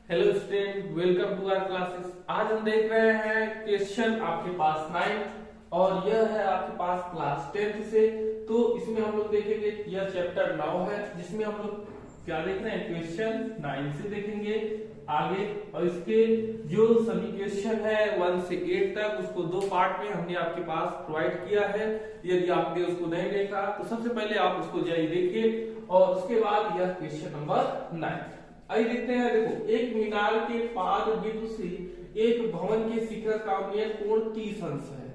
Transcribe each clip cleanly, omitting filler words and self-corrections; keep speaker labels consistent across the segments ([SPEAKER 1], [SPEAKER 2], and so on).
[SPEAKER 1] Hello student, welcome to our classes. आज हम देख रहे हैं क्वेश्चन आपके पास 9 और यह है आपके पास क्लास 10 से। तो इसमें हम लोग देखेंगे, यह चैप्टर 9 है जिसमें हम लोग क्या देख रहे हैं, क्वेश्चन 9 से देखेंगे आगे। और इसके जो सभी क्वेश्चन है 1 से 8 तक, उसको दो पार्ट में हमने आपके पास प्रोवाइड किया है। यदि आपने उसको नहीं देखा तो सबसे पहले आप उसको जाइए देखिए और उसके बाद यह क्वेश्चन नंबर 9। आइए देखते हैं। देखो, एक मीनार के पाद बिंदु से एक भवन के शिखर का उन्नयन कोण 30 अंश है।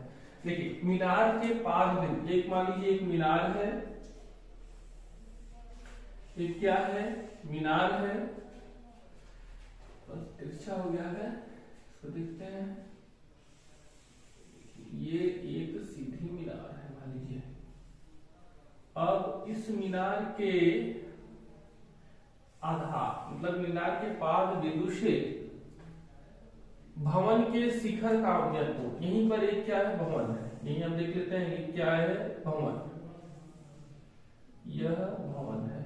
[SPEAKER 1] देखिए, मीनार के पाद बिंदु, एक मान लीजिए एक मीनार है, एक क्या है, मीनार है, बस तिरछा हो गया है, इसको देखते हैं। ये एक सीधी मीनार है मान लीजिए। अब इस मीनार के आधार मतलब मीनार के पाद बिंदु से भवन के शिखर का उन्नयन कोण, यहीं पर एक क्या है, भवन है। यहीं हम देख लेते हैं, ये क्या है, भवन, यह भवन है,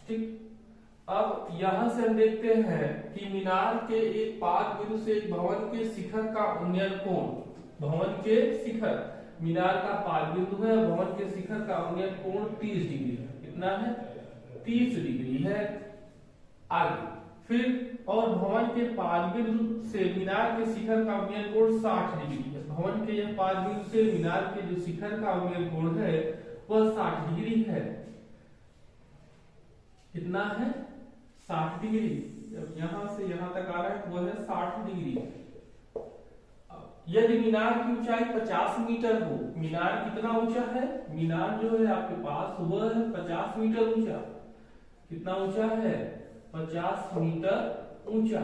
[SPEAKER 1] ठीक। अब यहां से हम देखते हैं कि मीनार के एक पाद बिंदु से एक भवन के शिखर का उन्नयन कोण, भवन के शिखर, मीनार का पाद बिंदु है, भवन के शिखर का उन्नयन कोण 30 डिग्री है। कितना है, 30 डिग्री है। आगे फिर, और भवन के पाद बिंदु से मीनार के शिखर का उन्नयन कोण 60 डिग्री है। भवन के यह पाद बिंदु से मीनार के जो शिखर का उन्नयन कोण है वह 60 डिग्री है। कितना है, 60 डिग्री। जब यहां से यहां तक आ रहा है वह है 60 डिग्री। यदि मीनार की ऊंचाई 50 मीटर हो, मीनार कितना ऊंचा है, मीनार जो है आपके पास वह है 50 मीटर ऊंचा। कितना ऊंचा है, 50 मीटर ऊंचा।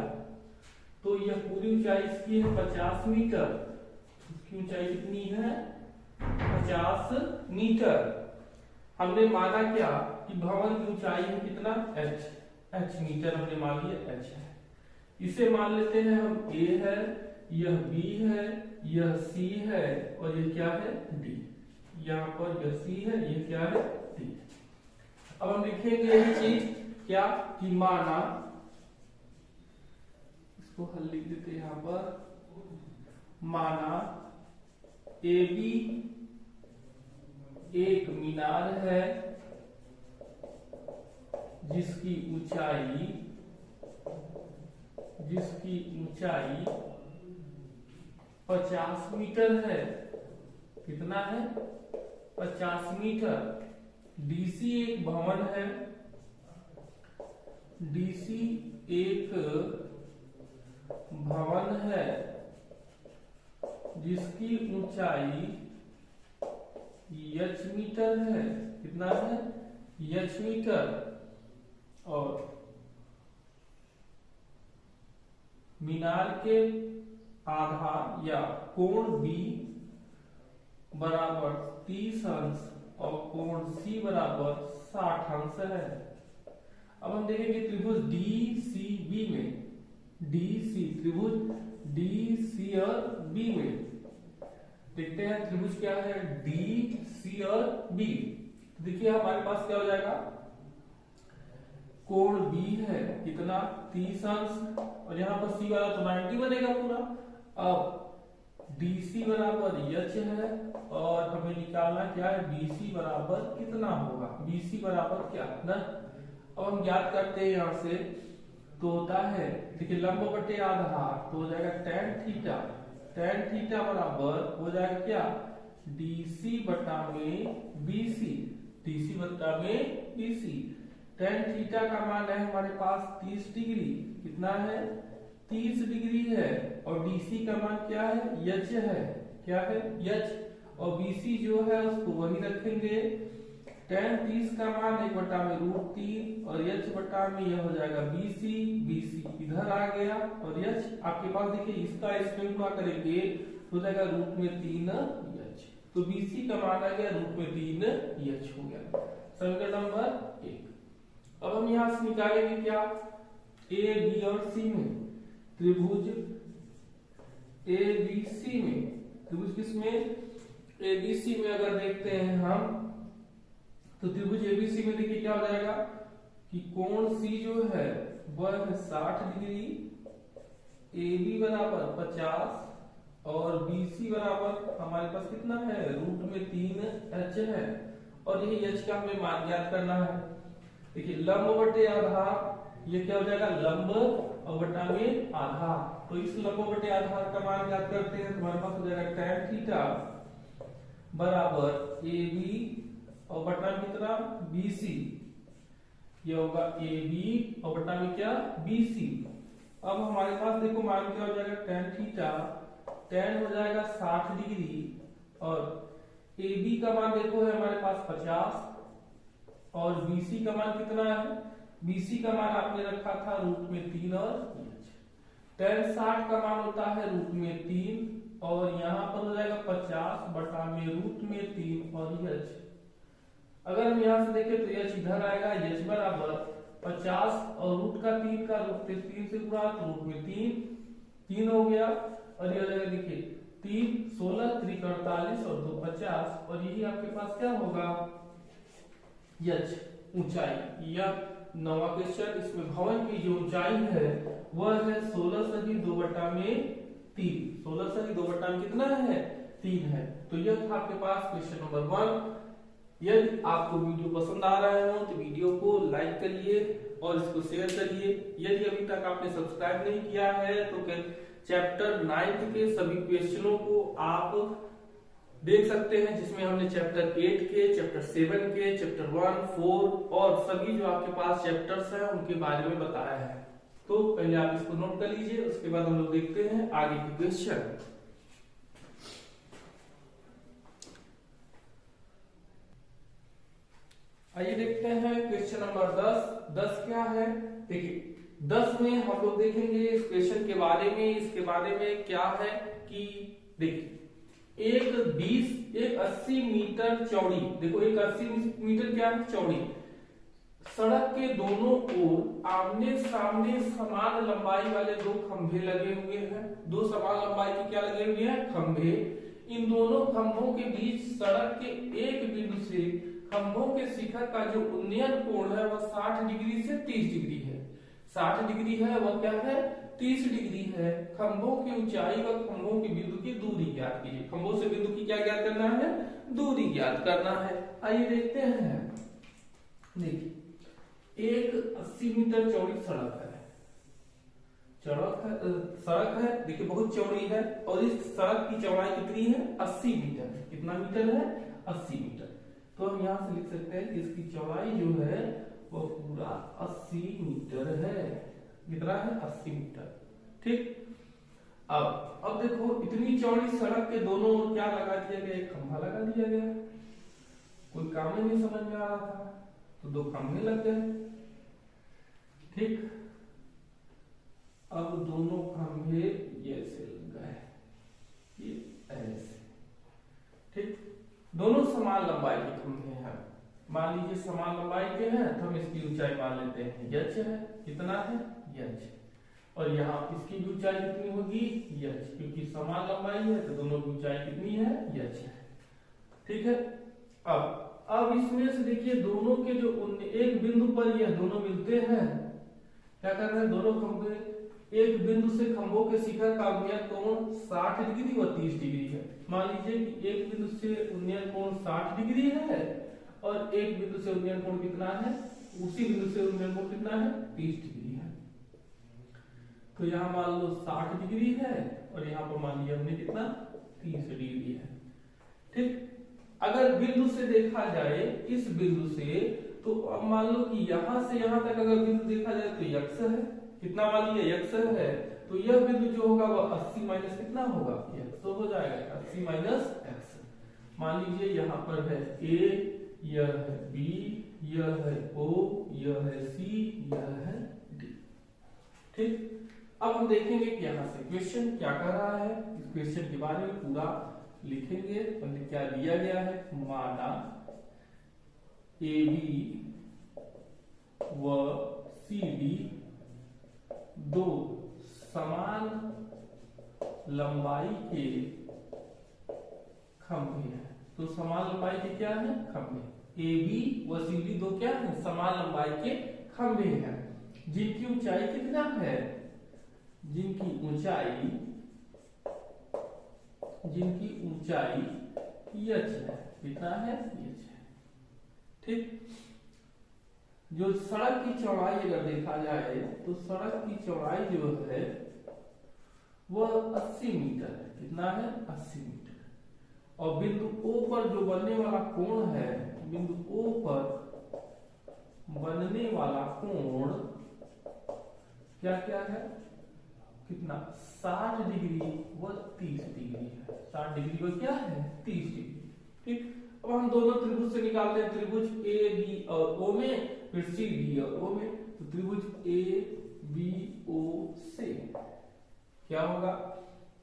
[SPEAKER 1] तो यह पूरी ऊंचाई इसकी है 50 मीटर, इसकी ऊंचाई कितनी है, 50 मीटर। हमने माना क्या कि भवन की ऊंचाई है कितना, h मीटर हमने मान लिया, h है। इसे मान लेते हैं हम a है, यह b है, यह c है और ये क्या है, d। यहाँ पर यह c है, ये क्या है, d। अब हम लिखेंगे यही चीज क्या कि माना, इसको हल लिख देते यहाँ पर, माना AB एक मीनार है जिसकी ऊंचाई 50 मीटर है। कितना है, 50 मीटर। DC एक भवन है, DC एक भवन है जिसकी ऊंचाई h मीटर है। कितना है, h मीटर। और मीनार के आधार या कोण B बराबर 30 अंश और कोण C बराबर 60 अंश है। अब हम देखेंगे त्रिभुज DCB में, त्रिभुज DC और B में देखते हैं त्रिभुज क्या है, DC और B। देखिए हमारे पास क्या हो जाएगा, कोण B है कितना, 30 अंश, और यहाँ पर C वाला तो 90 बनेगा पूरा। अब DC बराबर h है और हमें निकालना क्या है, BC बराबर कितना होगा, BC बराबर क्या ना। अब हम ज्ञात करते हैं यहाँ से, तो होता है, देखिए लंब बटे आधार, तो हो जाएगा tan थीटा। tan थीटा बराबर हो जाएगा क्या, DC बटा में BC, DC बटा में BC। tan थीटा का मान है हमारे पास 30 डिग्री। कितना है, 30 डिग्री है। और DC का मान क्या है, h है, क्या है, h। और BC जो है उसको वही रखेंगे। tan 30 का मान 1/√3 और h बटा में यह हो जाएगा BC इधर आ गया, और h आपके पास देखिए इसका इसमें गुणा करेंगे हो जाएगा √3h। तो BC का मान आ गया √3h हो गया। समीकरण नंबर 1। अब हम यहां से निकालेंगे क्या, A B और C में त्रिभुज ABC में, त्रिभुज किसमें, ABC में अगर देखते हैं हम, तो त्रिभुज ABC में देखिए क्या हो जाएगा, कि कोण सी जो है वह है 60 डिग्री, ए बी बराबर 50 और बी सी बराबर हमारे पास कितना है रूट में 3h है और ये h का हमें मान ज्ञात करना है। देखिए लंब बटे आधार ये क्या हो जाएगा लंब और बटा में आधार, तो इस लंब बटे आधार का मान ज्ञात करते हैं तो हमारे पास हो जाएगा tan थीटा बराबर ए बी और बटा में कितना बी सी, ये होगा ए बी और बटा में क्या बी सी। अब हमारे पास देखो मान क्या हो जाएगा tan थीटा, tan हो जाएगा 60 डिग्री और ए बी का मान देखो है हमारे पास 50 और बी सी का मान कितना है, बी सी का मान आपने रखा था रूट में 3 और tan 60 का मान होता है रूट में 3 और यहाँ पर हो जाएगा 50 बटा में रूट में 3 और h। अगर हम यहाँ से देखें तो h इधर आएगा, h बराबर 50 और रूट का 3 का रूट 3 से गुणा तो रूट में 3 हो गया और ये हो जाएगा देखिए 3 16 3 48 और 2 50 और यही आपके पास क्या होगा h ऊंचाई। यह 9वां क्वेश्चन, इसमें भवन की जो ऊंचाई है वह है 16 सदी 2 बटा में 3, 16 सदी 2 बटा में कितना है 3 है। तो यह था आपके पास क्वेश्चन नंबर 1। यदि आपको वीडियो पसंद आ रहा हो तो वीडियो को लाइक करिए और इसको शेयर करिए। यदि अभी तक आपने सब्सक्राइब नहीं किया है तो चैप्टर 9 के सभी क्वेश्चनों को आप देख सकते हैं, जिसमें हमने चैप्टर 8 के, चैप्टर 7 के, चैप्टर 1, 4 और सभी जो आपके पास चैप्टर्स हैं उनके बारे में बताया है। तो पहले आप इसको नोट कर लीजिए, उसके बाद हम लोग देखते हैं आगे के क्वेश्चन। आइए देखते हैं क्वेश्चन नंबर 10 क्या है। देखिए 10 में हम लोग देखेंगे इस क्वेश्चन के बारे में, इसके बारे में क्या है कि देखिए एक 80 मीटर चौड़ी, देखो एक 80 मीटर क्या है चौड़ी सड़क के दोनों ओर आमने सामने समान लंबाई वाले 2 खंभे लगे हुए हैं। 2 समान लंबाई के क्या लगे हुए हैं खंभे। इन दोनों खंभों के बीच सड़क के एक बिंदु से खंभों के शिखर का जो उन्नयन कोण है वह 60 डिग्री से 30 डिग्री है। 60 डिग्री है वह क्या है 30 डिग्री है। खंभों की ऊंचाई व खंभों के बिंदु की दूरी ज्ञात कीजिए। खंभों से बिंदु की क्या ज्ञात करना है दूरी ज्ञात करना है। आइए देखते हैं। देखिए एक 80 मीटर चौड़ी सड़क है, सड़क है देखिए बहुत चौड़ी है और इस सड़क की चौड़ाई कितनी है 80 मीटर है। कितना मीटर है 80 मीटर। तो हम यहाँ से लिख सकते हैं कि इसकी चौड़ाई जो है वो पूरा 80 मीटर है। कितना है 80 मीटर। ठीक। अब देखो इतनी चौड़ी सड़क के दोनों ओर क्या लगा दिया गया एक खंभा लगा दिया गया। कोई काम ही नहीं समझ में आ रहा था तो 2 खंभे लग गए। ठीक। अब दोनों खंभे ऐसे लग गए, ये ऐसे। ठीक। दोनों समान लंबाई के खंभे हैं। मान लीजिए समान लंबाई के हैं तो हम इसकी ऊंचाई मान लेते हैं h है। कितना है h और यहाँ इसकी भी ऊंचाई कितनी होगी h, क्योंकि समान लंबाई है तो दोनों की ऊंचाई कितनी है h है। ठीक है। अब इसमें से देखिए दोनों के जो एक बिंदु पर ये दोनों मिलते हैं। क्या कर रहे हैं दोनों खंभे एक बिंदु से खंभों के शिखर का उन्नयन कोण 60 डिग्री व 30 डिग्री है। मान लीजिए कि एक बिंदु से उन्नयन कोण 60 डिग्री है और एक बिंदु से उन्नयन कोण कितना है उसी बिंदु से उन्नयन कोण कितना है 30 डिग्री है। तो यहाँ मान लो 60 डिग्री है और यहाँ पर मान लिया हमने कितना 30 डिग्री है। ठीक। अगर बिंदु से देखा जाए इस बिंदु से तो अब मान लो कि यहाँ से यहाँ तक अगर बिंदु देखा जाए तो x है। कितना मान लिया x है तो यह बिंदु जो होगा वह 80 माइनस कितना होगा x तो हो जाएगा 80 माइनस x। मान लीजिए यहाँ पर है a, यह है b, यह है o, यह है c, यह है d। ठीक। अब हम देखेंगे कि यहाँ से क्वेश्चन क्या कर रहा है। इस क्वेश्चन के बारे में पूरा लिखेंगे। पहले क्या दिया गया है माना AB व CD 2 समान लंबाई के खंभे हैं। तो समान लंबाई के क्या है खंभे। AB व CD 2 क्या है समान लंबाई के खंभे हैं जिनकी ऊंचाई कितना है, जिनकी ऊंचाई h है, कितना है h है। ठीक, जो सड़क की चौड़ाई अगर देखा जाए तो सड़क की चौड़ाई जो है वह 80 मीटर है, कितना है 80 मीटर। और बिंदु O पर जो बनने वाला कोण है, बिंदु O पर बनने वाला कोण क्या क्या है, कितना 60 डिग्री व 30 डिग्री है, 60 डिग्री व क्या है 30 डिग्री। ठीक, अब हम दोनों त्रिभुज से निकालते हैं, त्रिभुज ए बी और ओ में, फिर सी डी और ओ में। तो त्रिभुज ए बी ओ से क्या होगा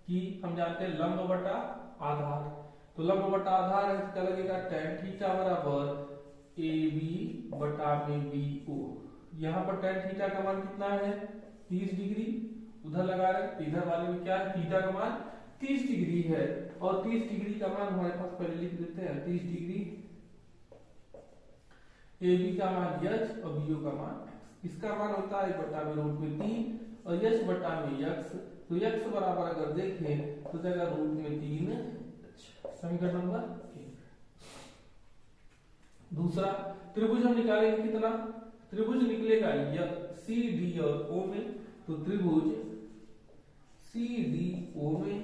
[SPEAKER 1] कि हम जानते हैं लंब बटा आधार, तो लंब बटा आधार है, क्या लगेगा tan थीटा बराबर ए बी बटा में बी ओ। यहाँ पर tan थीटा का मान कितना है 30 डिग्री, उधर लगा रहे, इधर वाले में क्या है थीटा का मान 30 डिग्री है, और 30 डिग्री का मान हमारे पास पहले लिख देते हैं, 30 डिग्री ए बी का मान h और बी ओ का मान x। इसका मान होता है 1/√3 और h बटा में x, तो x बराबर अगर देखें तो जाएगा √3। समीकरण नंबर 1। दूसरा त्रिभुज हम निकालेंगे कितना, त्रिभुज निकलेगा सी डी और ओ में, तो त्रिभुज सी डी ओ में,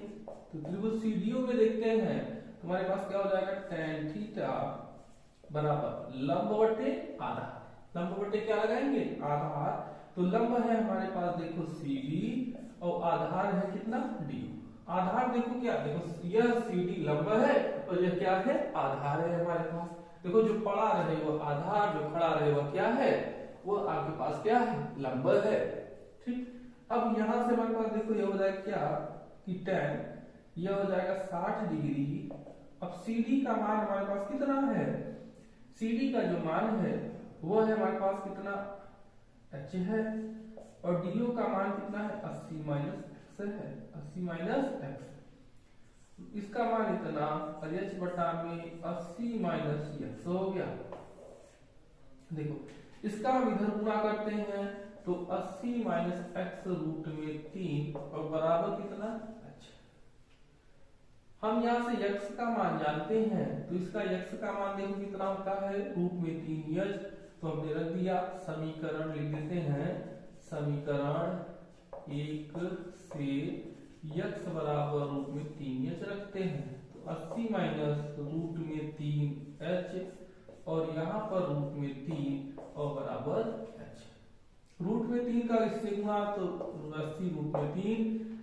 [SPEAKER 1] तो त्रिभुज सी डी ओ में देखते हैं तो हमारे पास क्या हो जाएगा tan थीटा बराबर लंब बटे आधार, लंब बटे क्या लगाएंगे आधार, तो लंब है हमारे पास देखो सी डी और आधार है कितना डी। आधार देखो क्या, देखो यह सी डी लंब है और यह क्या है आधार है हमारे पास। देखो जो पड़ा रहे वो आधार, जो खड़ा रहे वो क्या है, वो आपके पास क्या है लंब है। ठीक, अब यहां से हमारे पास देखो यह हो जाएगा क्या कि tan यह हो जाएगा 60 डिग्री। अब CD का मान हमारे पास कितना है, CD का जो मान है वो है हमारे पास कितना h है, और DO का मान कितना है 80 माइनस x है, 80 माइनस x। इसका मान इतना और h बटा में 80 माइनस x हो गया। देखो इसका हम इधर गुणा करते हैं तो 80 माइनस x रूट में 3 और बराबर कितना h। हम यहाँ से x का मान जानते हैं, तो इसका x का मान देखो कितना होता है रूट में 3h, तो हमने रख दिया। समीकरण लिख देते हैं, समीकरण 1 से x बराबर रूट में 3h रखते हैं, तो 80 माइनस रूट में 3h और यहाँ पर रूट में 3 और बराबर h। रूट में 3 का इससे गुणा तो 80 रूट में 3,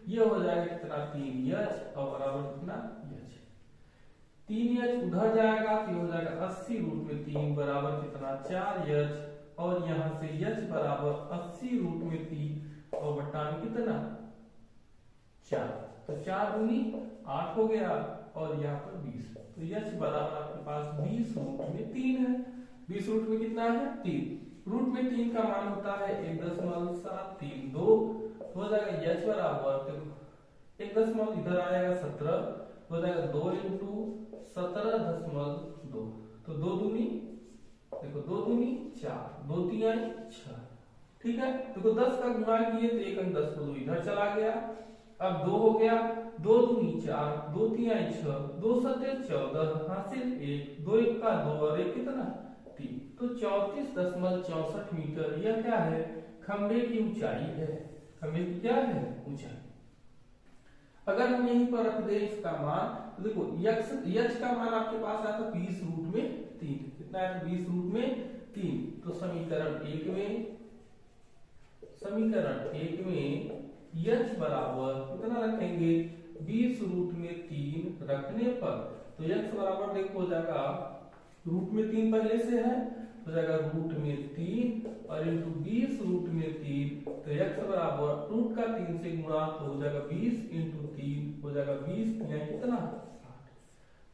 [SPEAKER 1] ये हो जाएगा कितना 3h और बराबर कितना h। 3h उधर जाएगा तो हो जाएगा 80 रूट में 3 बराबर कितना 4h, और यहाँ से h बराबर 80 रूट में 3 और बटा में कितना 4, तो 4 दूनी 8 हो गया और यहाँ पर 20, तो h बराबर आपके पास 20 रूट में 3 है। 20 रूट में कितना है 3, रूट में 3 का मान होता है 1.732, हो जाएगा h बराबर 1 इधर आएगा 17, हो जाएगा 2 इंटू 17.2, तो 2 दूनी देखो 2 दूनी 4, 2 3 6। ठीक है, देखो 10 का गुणा किए तो 1 अंक 10 को 2 इधर चला गया, अब 2 हो गया, 2 दूनी 4, 2 3 6, 2 7 14, हासिल 1, 2 1 का 2 और 1 कितना 3, तो 34.64 मीटर यह क्या है खंबे की ऊंचाई है। खंबे की क्या है ऊंचाई। अगर हम यहीं पर रख दे इसका मान, तो देखो h का मान आपके पास आया था 20 रूट में 3, कितना है 20 रूट में 3, तो समीकरण 1 में h बराबर कितना रखेंगे 20 रूट में 3 रखने पर, तो x बराबर देखो हो जाएगा रूट में 3 पहले से है, हो जाएगा रूट में 3 और इंटू 20 रूट में 3, तो x बराबर रूट का 3 से गुणा तो हो जाएगा 20 इंटू 3 हो जाएगा 20 या कितना 60।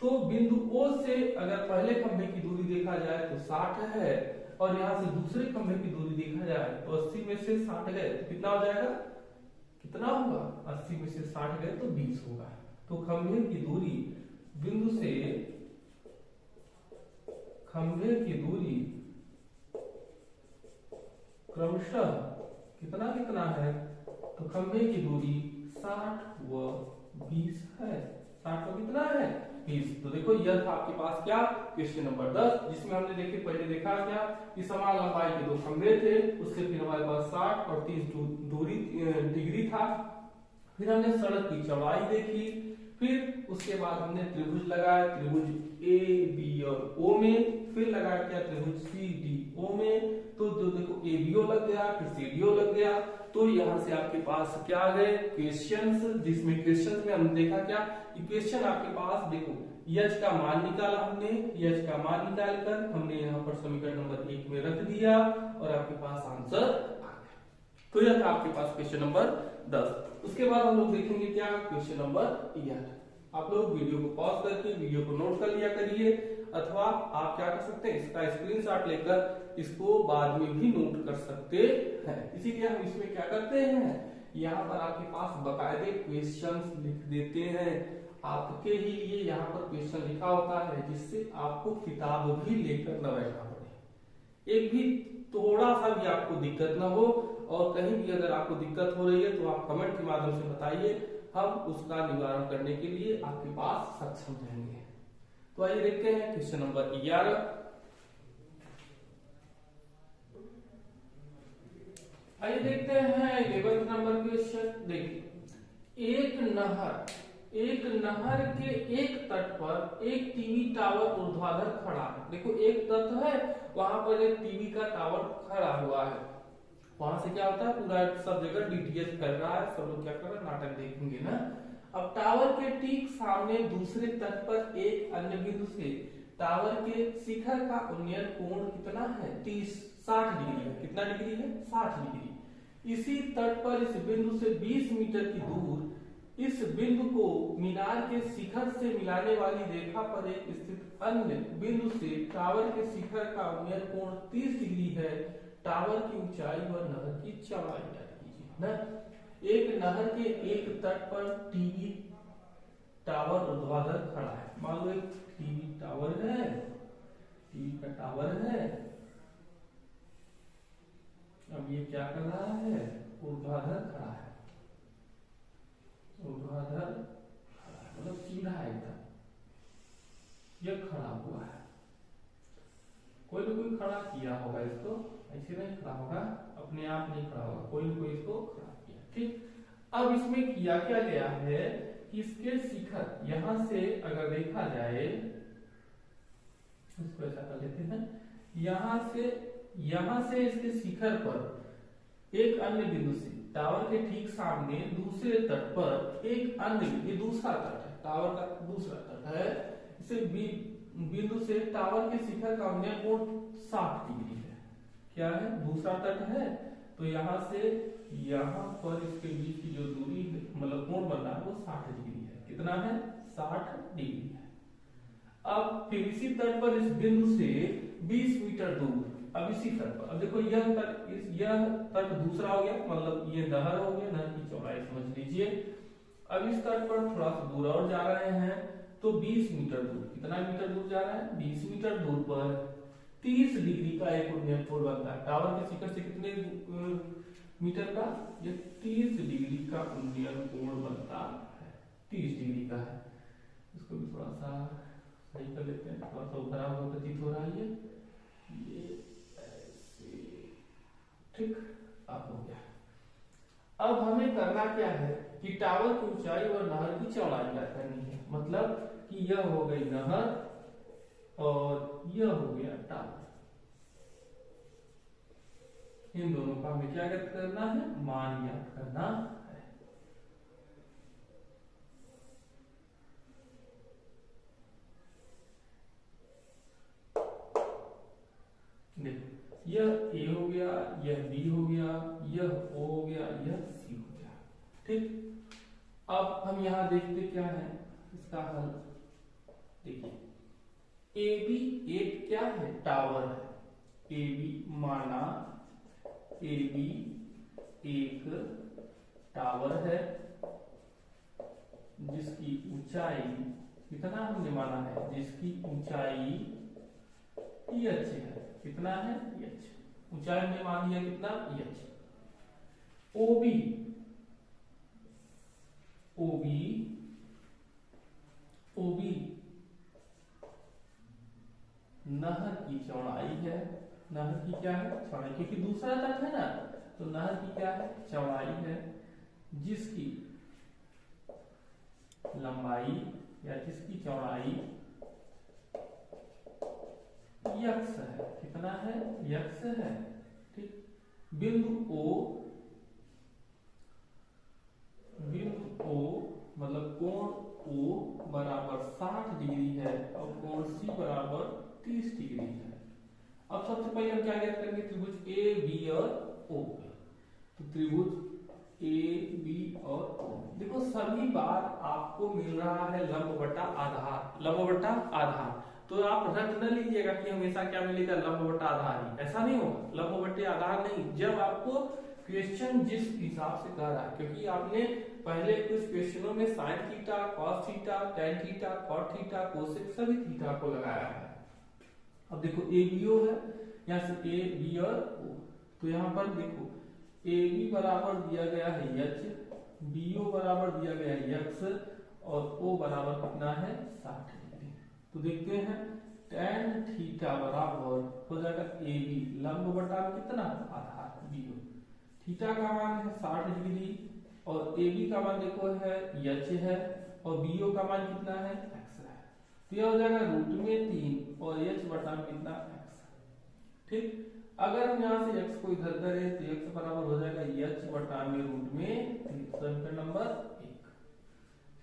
[SPEAKER 1] तो बिंदु O से अगर पहले खंभे की दूरी देखा जाए तो 60 है, और यहाँ से दूसरे खंभे की दूरी देखा जाए तो 80 में से 60 गए तो कितना हो जाएगा, कितना होगा 80 में से 60 गए तो 20 होगा। तो खंभे की दूरी बिंदु से खंभे की दूरी क्रमशः कितना कितना है, तो खंभे की दूरी 60 व 20 है। 60 व कितना है, 20। तो देखो यह था आपके पास क्या, क्वेश्चन नंबर 10, जिसमें हमने देखे पहले देखा क्या कि समान लंबाई के दो खंभे थे, उससे फिर हमारे पास 60 और 30 दूरी डिग्री था। फिर हमने सड़क की चौड़ाई देखी, फिर उसके बाद हमने त्रिभुज लगाया, त्रिभुज ए बी और ओ में, फिर लगाया क्या त्रिभुज सी डी ओ में। तो जो देखो ए बी ओ लग गया, फिर सी डी ओ लग गया। तो यहाँ से आपके पास क्या आ गए क्वेश्चंस, जिसमें क्वेश्चंस में हम देखा क्या क्वेश्चन आपके पास देखो यच का मान निकाला हमने, यच का मान निकाल कर हमने यहाँ पर समीकरण नंबर 1 में रख दिया और आपके पास आंसर आ गया। तो यह था आपके पास क्वेश्चन नंबर 10। उसके बाद हम लोग देखेंगे क्या क्वेश्चन नंबर 11। आप लोग वीडियो को पॉज करके वीडियो को नोट कर लिया करिए, अथवा आप क्या कर सकते हैं इसका स्क्रीनशॉट लेकर इसको बाद में भी नोट कर सकते हैं। इसीलिए हम इसमें क्या करते हैं, यहाँ पर आपके पास बकायदे क्वेश्चंस लिख देते हैं, आपके ही लिए यहाँ पर क्वेश्चन लिखा होता है, जिससे आपको किताब भी लेकर न बैठना पड़े, एक भी थोड़ा सा भी आपको दिक्कत ना हो। और कहीं भी अगर आपको दिक्कत हो रही है तो आप कमेंट के माध्यम से बताइए, हम उसका निवारण करने के लिए आपके पास सक्षम रहेंगे। तो आइए देखते हैं क्वेश्चन नंबर 11। आइए देखते हैं 11 नंबर क्वेश्चन। देखिए एक नहर के एक तट पर एक टीवी टावर ऊर्ध्वाधर खड़ा है। देखो एक तट है, वहां पर एक टीवी का टावर खड़ा हुआ है। वहां से क्या होता है पूरा सब जगह डीटीएच फैल रहा है, सब लोग क्या कर रहे हैं नाटक देखेंगे ना। अब टावर के ठीक सामने दूसरे तट पर एक अन्य बिंदु से टावर के शिखर का उन्नयन कोण कितना है, 60 डिग्री है। कितना डिग्री है, 60 डिग्री। इसी तट पर इस बिंदु से 20 मीटर की दूर इस बिंदु को मीनार के शिखर से मिलाने वाली रेखा पर एक स्थित अन्य बिंदु से टावर के शिखर का उन्नयन कोण 30 डिग्री है। टावर की ऊंचाई व नहर की चौड़ाई ज्ञात कीजिए ना। एक नहर के एक तट पर टीवी टावर ऊर्ध्वाधर खड़ा है। मान लो एक टीवी टावर है, टीवी का टावर है। अब ये क्या कर रहा है, ऊर्ध्वाधर खड़ा है, ऊर्ध्वाधर खड़ा है मतलब सीधा एकदम ये खड़ा हुआ है। कोई ना कोई खड़ा किया होगा इसको, ऐसे नहीं खड़ा होगा, अपने आप नहीं खड़ा होगा, कोई ना कोई इसको खड़ा किया। ठीक, अब इसमें किया क्या गया है कि इसके शिखर यहां से अगर देखा जाए, इसको ऐसा कर लेते हैं, यहां से इसके शिखर पर एक अन्य बिंदु से टावर के ठीक सामने दूसरे तट पर एक अन्य, ये दूसरा तट है, टावर का दूसरा तट है, इसे बिंदु से टावर के शिखर का उन्नयन कोण 60 डिग्री है। क्या है, दूसरा तट है। तो यहां से यहां पर इसके बीच की जो दूरी है मतलब कोण बन रहा है वो 60 डिग्री है। कितना है, 60 डिग्री है। अब फिर इसी तट पर इस बिंदु से 20 मीटर दूर, अब इसी तट पर, अब देखो यह तट दूसरा हो गया, मतलब ये नहर हो गया, नहर की चौड़ाई समझ लीजिए। अब इस तट पर थोड़ा सा दूर और जा रहे हैं, तो 20 मीटर दूर, कितना मीटर दूर जा रहा है, 20 मीटर दूर पर 30 डिग्री का एक उन्नयन कोण बनता है। टावर के शिखर से कितने मीटर का, ये 30 डिग्री का उन्नयन कोण बनता है, 30 डिग्री का है। इसको भी थोड़ा सा सही कर लेते हैं, थोड़ा सा उभरा हुआ प्रतीत हो रहा है ये ऐसे। ठीक, अब हो गया। अब हमें करना क्या है कि टावर की ऊंचाई और नहर की चौड़ाई ज्ञात करनी है। मतलब कि यह हो गई नहर और यह हो गया टावर, इन दोनों का हमें क्या ज्ञात करना है, मान ज्ञात करना है। देखो यह ए हो गया, यह बी हो गया, यह ओ हो गया, यह सी हो गया। ठीक, अब हम यहां देखते क्या है इसका हल। देखिए ए बी एक क्या है, टावर है। ए बी माना ए बी एक टावर है जिसकी ऊंचाई कितना हमने माना है, जिसकी ऊंचाई h है। कितना है, h। ऊंचाई हमने मान लिया कितना h। OB नहर की चौड़ाई है। नहर की क्या है चौड़ाई, क्योंकि दूसरा तट है ना, तो नहर की क्या है चौड़ाई है, जिसकी लंबाई या जिसकी चौड़ाई यक्स है। कितना है यक्स है। ठीक, बिंदु O मतलब कोण O बराबर 60 डिग्री है और कोण C बराबर 30 डिग्री है। अब सबसे पहले हम क्या ज्ञात करेंगे, त्रिभुज ए बी और O। तो त्रिभुज ए बी और O, देखो सभी बार आपको मिल रहा है लंब बटा आधार, लंब बटा आधार। तो आप रट न लीजिएगा कि हमेशा क्या मिलेगा लंब बटा आधार ही, ऐसा नहीं होगा, लंब बटे आधार नहीं। जब आपको क्वेश्चन जिस हिसाब से कह रहा है, क्योंकि आपने पहले कुछ क्वेश्चनों में sine theta, cos theta, tan theta, cot theta, cosec सभी थीटा को लगाया है। अब देखो ए बी ओ है, यहाँ से ए बी और ओ, तो यहाँ पर देखो ए बी बराबर दिया गया है एच, बी ओ बराबर दिया गया है यक्स और ओ बराबर कितना है 60 डिग्री। तो देखते हैं टेन थीटा बराबर हो जाएगा ए बी लंब बटा कितना आधार बी ओ। थीटा का मान है 60 डिग्री और ए बी का मान देखो है एच है और बी ओ का मान कितना है एक्स है। तो यह हो जाएगा रूट में 3 और एच बटा कितना एक्स। ठीक, अगर हम यहाँ से x को इधर करें तो x बराबर हो जाएगा h बटा में रूट में 3, समीकरण नंबर 1।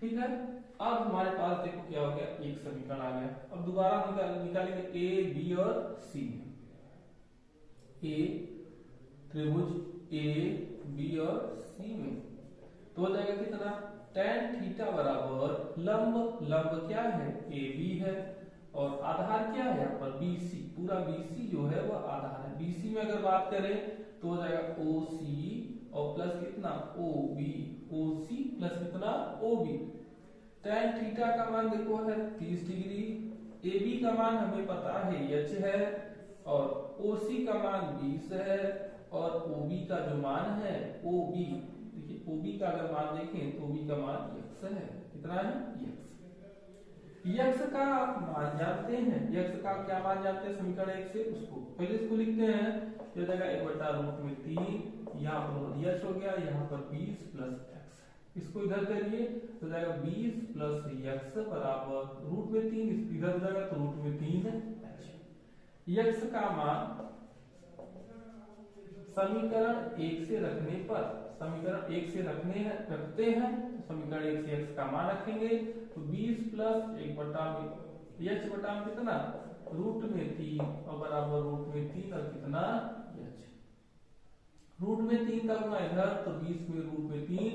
[SPEAKER 1] ठीक है, अब हमारे पास देखो क्या हो गया, एक समीकरण आ गया। अब दोबारा निकालेंगे a b और c। a त्रिभुज a b और c में तो हो जाएगा कितना tan थीटा बराबर लंब क्या है a b है और आधार क्या है यहाँ पर BC, पूरा BC जो है वो आधार है। BC में अगर बात करें तो हो जाएगा OC और प्लस कितना OB, OC प्लस कितना OB। tan थीटा का मान देखो है 30 डिग्री, AB का मान हमें पता है h है और OC का मान 20 है और OB का जो मान है OB, देखिए OB का अगर मान देखें तो OB का मान x है। कितना है x। यक्स का आप मान जानते हैं, यक्स का क्या मान जानते हैं समीकरण 1 से, उसको पहले इसको लिखते हैं। ये जाएगा 1 बटा रूट में 3, यहाँ पर यच हो गया, यहाँ पर 20 प्लस एक्स। इसको इधर करिए तो जाएगा 20 प्लस यक्स बराबर रूट में 3, इधर हो जाएगा तो रूट में 3 एच। यक्स का मान समीकरण 1 से रखने पर, समीकरण 1 से रखते हैं, समीकरण 1 से x का मान रखेंगे तो 20 प्लस 1 बटा में h बटा में कितना रूट में 3 और बराबर रूट में 3 और कितना h। रूट में 3 का गुना इधर तो 20 में रूट में 3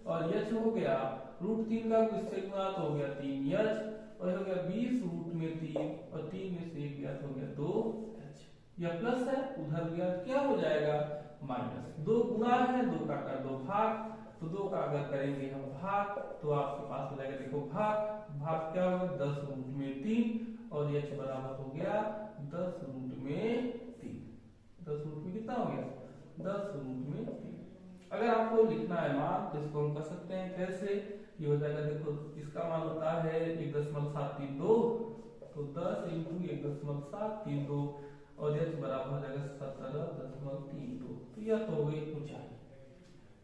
[SPEAKER 1] और h हो गया रूट 3 का इससे गुना तो हो गया 3h और हो गया 20 रूट में 3 और 3 में से 1 गया तो हो गया 2h। यह प्लस है, उधर गया क्या हो जाएगा माइनस। 2 गुना है, 2 का कर 2 भाग, तो 2 का अगर करेंगे हम भाग तो आपके पास हो जाएगा देखो भाग क्या होगा 10 रूट में 3 और h बराबर हो गया 10 रूट में 3। 10 रूट में कितना हो गया 10 रूट में 3। अगर आपको लिखना है मान तो इसको हम कर सकते हैं कैसे, ये हो जाएगा देखो इसका मान होता है 1.732 तो 10 इंटू 1.732 और h बराबर हो जाएगा 17.32। तो यह तो हो गई ऊंचाई,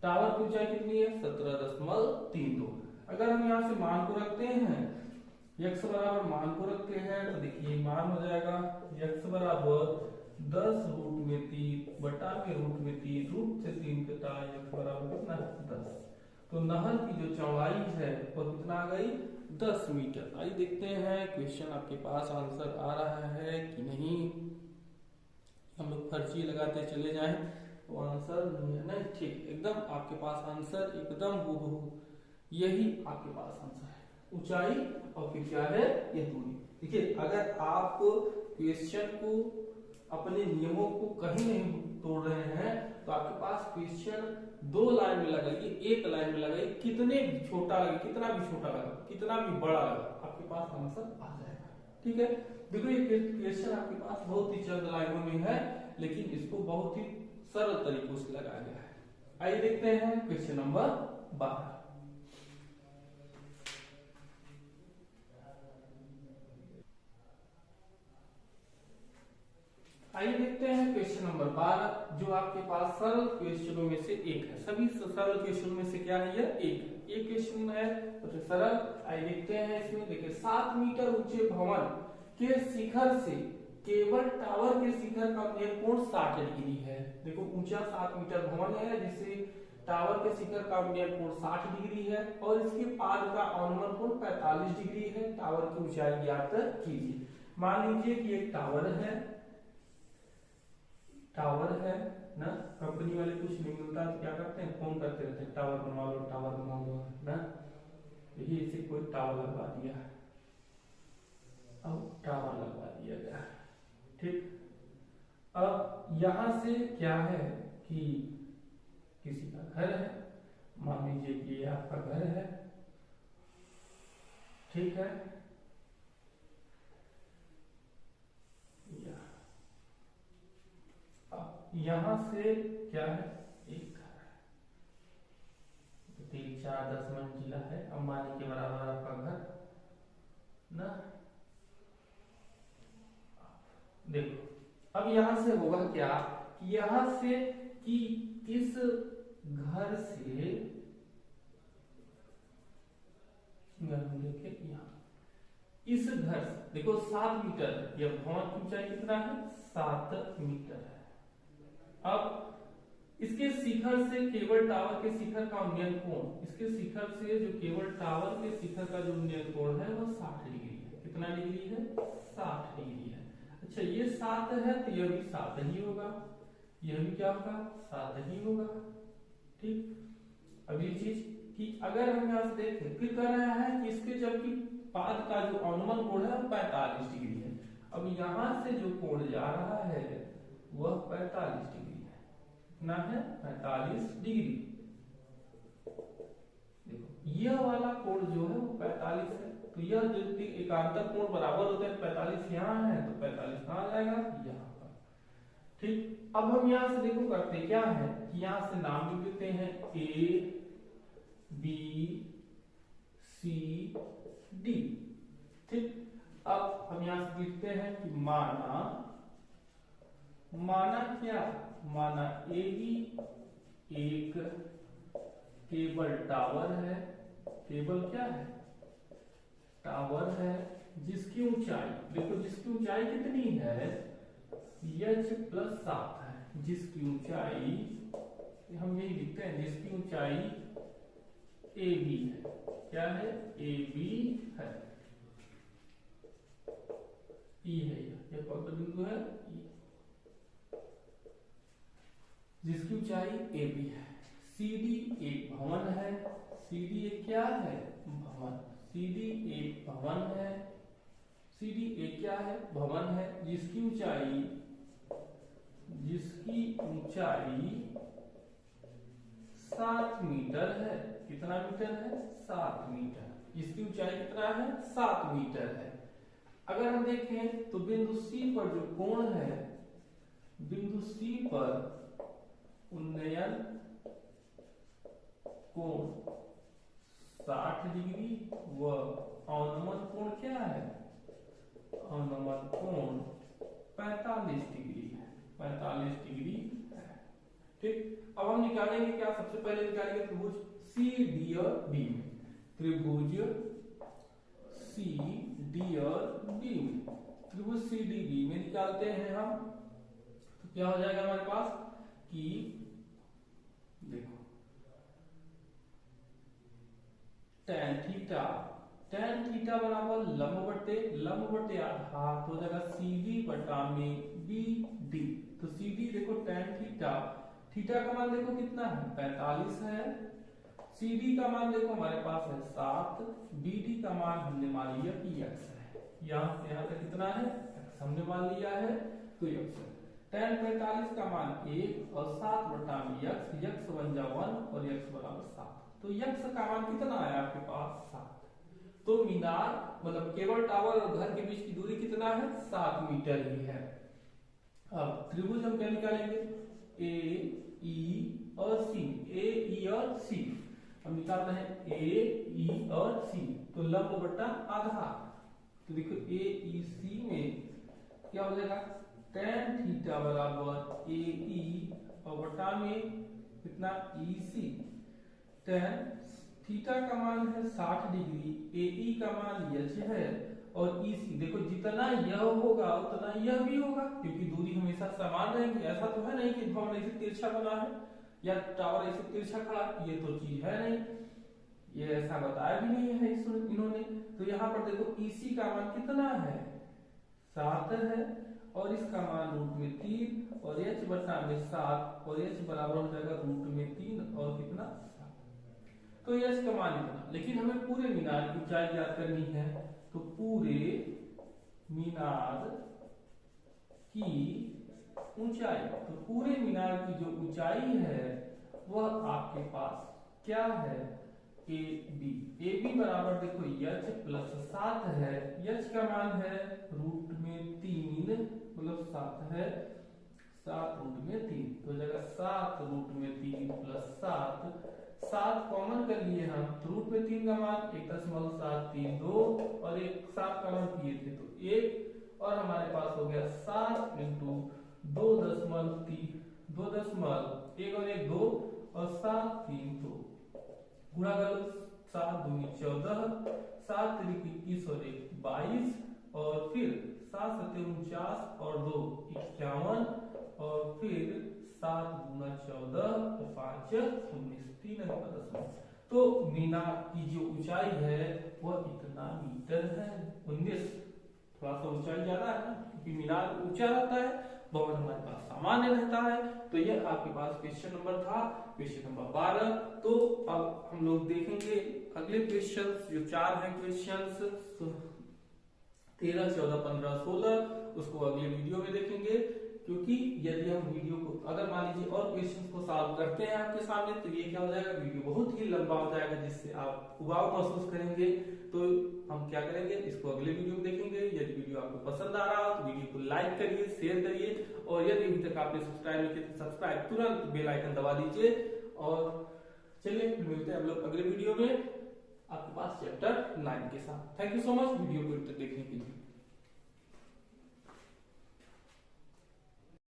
[SPEAKER 1] टावर की ऊंचाई कितनी है 17.32। अगर हम यहाँ से मान को रखते हैं x बराबर मान को रखते हैं तो देखिए मान हो जाएगा x बराबर 10 रूट में 3 बटा में रूट में 3 रूट से 3 कटा x बराबर कितना 10। तो नहर की जो चौड़ाई है वो कितना आ गई 10 मीटर। आइए देखते हैं क्वेश्चन आपके पास आंसर आ रहा है कि नहीं। हम लोग पर्ची लगाते चले जाएं तो आंसर नहीं, ठीक एकदम आपके पास आंसर एकदम हूबहू यही आपके पास आंसर है, ऊंचाई और फिर क्या है ये दूरी। देखिए अगर आप क्वेश्चन को अपने नियमों को कहीं नहीं तोड़ रहे हैं तो आपके पास क्वेश्चन 2 लाइन में लगाइए, 1 लाइन में लगाइए, कितने भी छोटा लगे, कितना भी छोटा लगा, कितना भी बड़ा लगा, आपके पास आंसर आ जाएगा। ठीक है, देखो ये क्वेश्चन आपके पास बहुत ही चंद लाइनों में है लेकिन इसको बहुत ही सरल तरीकों से लगाया गया है। आइए देखते हैं क्वेश्चन नंबर 12। आइए देखते हैं क्वेश्चन नंबर 12, जो आपके पास सरल क्वेश्चनों में से एक है। सभी सरल क्वेश्चनों में से क्या है, यह एक है। एक क्वेश्चन है तो सरल। आइए देखते हैं इसमें। देखिए 7 मीटर ऊंचे भवन के शिखर से केबल टावर के शिखर का कोण 60 डिग्री है। देखो ऊंचा 7 मीटर भवन है जिससे टावर के शिखर का कोण 60 डिग्री है और इसके पाद का अनुमान कोण 45 डिग्री है। टावर की ऊंचाई ज्ञात कीजिए। मान लीजिए कि एक टावर है ना। कंपनी वाले कुछ नहीं मिलता तो क्या करते हैं, फोन करते रहते हैं, टावर बनवा लो ना। यही इसे कोई टावर लगवा दिया, अब टावर लगवा दिया गया, ठीक। अब यहां से क्या है कि किसी का घर है, मान लीजिए कि ये आपका घर है, ठीक है। यहां से क्या है, एक घर है, 3, 4, 10 मंजिला है, अंबानी के बराबर आपका घर ना। देखो अब यहां से होगा क्या, यहां से कि इस घर से लेके यहां इस घर से देखो 7 मीटर है, यह भवन की ऊंचाई कितना है, 7 मीटर है। अब इसके शिखर से केबल टावर के शिखर का उन्नयन कोण, इसके शिखर से जो केबल टावर के शिखर का जो उन्नयन कोण है वो 60 डिग्री है। कितना डिग्री है, 60 डिग्री है। अच्छा ये 7 है तो यह भी 7 ही होगा, यह भी क्या होगा, 7 ही होगा, ठीक। अब ये चीज कि अगर हम यहां से देखें, फिर कह रहा है कि इसके जबकि पाद का जो अनुमान कोण है वो 45 डिग्री है। अब यहां से जो कोण जा रहा है वह 45 डिग्री है। कितना है, 45 डिग्री। देखो यह वाला कोण जो है वो 45 है, तो यह जो एकांतर कोण बराबर होते हैं, 45 यहाँ है तो 45 कहाँ आ जाएगा, यहाँ पर, ठीक। अब हम यहाँ से देखो करते क्या है कि यहाँ से नाम लिख देते हैं A B C D, ठीक। अब हम यहाँ से लिखते हैं कि माना क्या, माना AB एक केबल टावर है, केबल क्या है, टावर है, जिसकी ऊंचाई देखो, जिसकी ऊंचाई कितनी है, h+7 है, जिसकी ऊंचाई हम यही लिखते हैं, जिसकी ऊंचाई AB है। क्या है, AB है, E है, यह कौन सा बिंदु है, E, जिसकी ऊंचाई AB है। CD एक भवन है, CD एक क्या है, भवन, CD एक भवन है, CD एक क्या है, भवन है, जिसकी ऊंचाई 7 मीटर है। कितना मीटर है, 7 मीटर। इसकी ऊंचाई कितना है, 7 मीटर है। अगर हम देखें तो बिंदु C पर जो कोण है, बिंदु C पर उन्नयन कोण 60 डिग्री व अवनमन कोण क्या है, अवनमन कोण 45 डिग्री है, 45 डिग्री है, ठीक। अब हम निकालेंगे क्या, सबसे पहले निकालेंगे त्रिभुज CD और D में, त्रिभुज CD और D में, त्रिभुज CDD में निकालते हैं हम, तो क्या हो जाएगा हमारे पास कि देखो tan थीटा बराबर लंब बटे आधार, तो हो जाएगा CD बटा में BD। तो CD देखो tan थीटा का मान देखो कितना है, 45 है। CD का मान देखो हमारे पास है 7, BD का मान हमने मान लिया कि x है, यहाँ से यहाँ तक कितना है, x हमने मान लिया है, तो x है। tan 45 का मान 1 और 7 बटा में x बन जा 1 और x बराबर 7, तो x का मान कितना है आपके पास, 7। तो मीनार मतलब केबल टावर और घर के बीच की दूरी कितना है, 7 मीटर ही है। अब त्रिभुज हम क्या निकालेंगे, ए ई और सी, ए ई और सी हम निकालते हैं, ए ई और सी, तो लंब बटा आधार। तो देखो ए ई सी में क्या हो जाएगा, tan थीटा बराबर ए ई और बटा में कितना ई सी। tan थीटा का मान है 60 डिग्री, ए ई का मान एच है और ई सी देखो जितना यह होगा उतना यह भी होगा, क्योंकि दूरी हमेशा समान रहेंगी। ऐसा तो है नहीं कि भवन ऐसे तिरछा बना है या टावर ऐसे तिरछा खड़ा, ये तो चीज है नहीं, ये ऐसा बताया भी नहीं है इन्होंने। तो यहाँ पर देखो ईसी का मान कितना है, 7 है और इसका मान रूट में 3 और h बटा में 7 और h बराबर हो जाएगा रूट में 3 और कितना 7। तो h का मान इतना, लेकिन हमें पूरे मीनार की ऊंचाई ज्ञात करनी है। तो पूरे मीनार की ऊंचाई, तो पूरे मीनार की जो ऊंचाई है वह आपके पास क्या है, ए बी। ए बी बराबर देखो h प्लस 7 है, h का मान है रूट में 3 मतलब 7 है, 7 रूट में 3 तो हो जाएगा 7 रूट में 3 प्लस 7 कॉमन कर लिए हम, तो रूट में 3 का मान 1.732 और एक 7 का मान किए थे तो 1 और हमारे पास हो गया 7 इंटू 2.3 1 और 1 2 और 7 3 तो गुणा कर लो, 7 दूनी 14, 7 तिरिक 21 और 1 22 और फिर 7 सत्ते 49 और 2 51 और फिर 7 गुना 14 और 5 19 3 अंक का दशमलव। तो मीनार की जो ऊंचाई है वह इतना मीटर है 19। थोड़ा सा ऊंचाई ज्यादा है ना, क्योंकि मीनार ऊंचा रहता है, भवन हमारे पास सामान्य रहता है। तो यह आपके पास क्वेश्चन नंबर था, क्वेश्चन नंबर 12। तो अब हम लोग देखेंगे अगले क्वेश्चंस, जो 4 हैं क्वेश्चंस 13 14 15 16, उसको अगले वीडियो में देखेंगे। क्योंकि यदि हम वीडियो को अगर मान लीजिए और क्वेश्चंस को सॉल्व करते हैं आपके सामने, तो ये क्या हो जाएगा, वीडियो बहुत ही लंबा हो जाएगा, जिससे आप उबाऊ महसूस करेंगे। तो हम क्या करेंगे, इसको अगले वीडियो में देखेंगे। यदि वीडियो आपको पसंद आ रहा हो तो वीडियो को लाइक करिए, शेयर करिए और यदि अभी तक आपने सब्सक्राइब नहीं किया तो सब्सक्राइब तुरंत बेल आइकन दबा दीजिए। और चलिए मिलते हैं हम लोग अगले वीडियो में आपके पास चैप्टर 9 के साथ। Thank you so much video को देखने के लिए।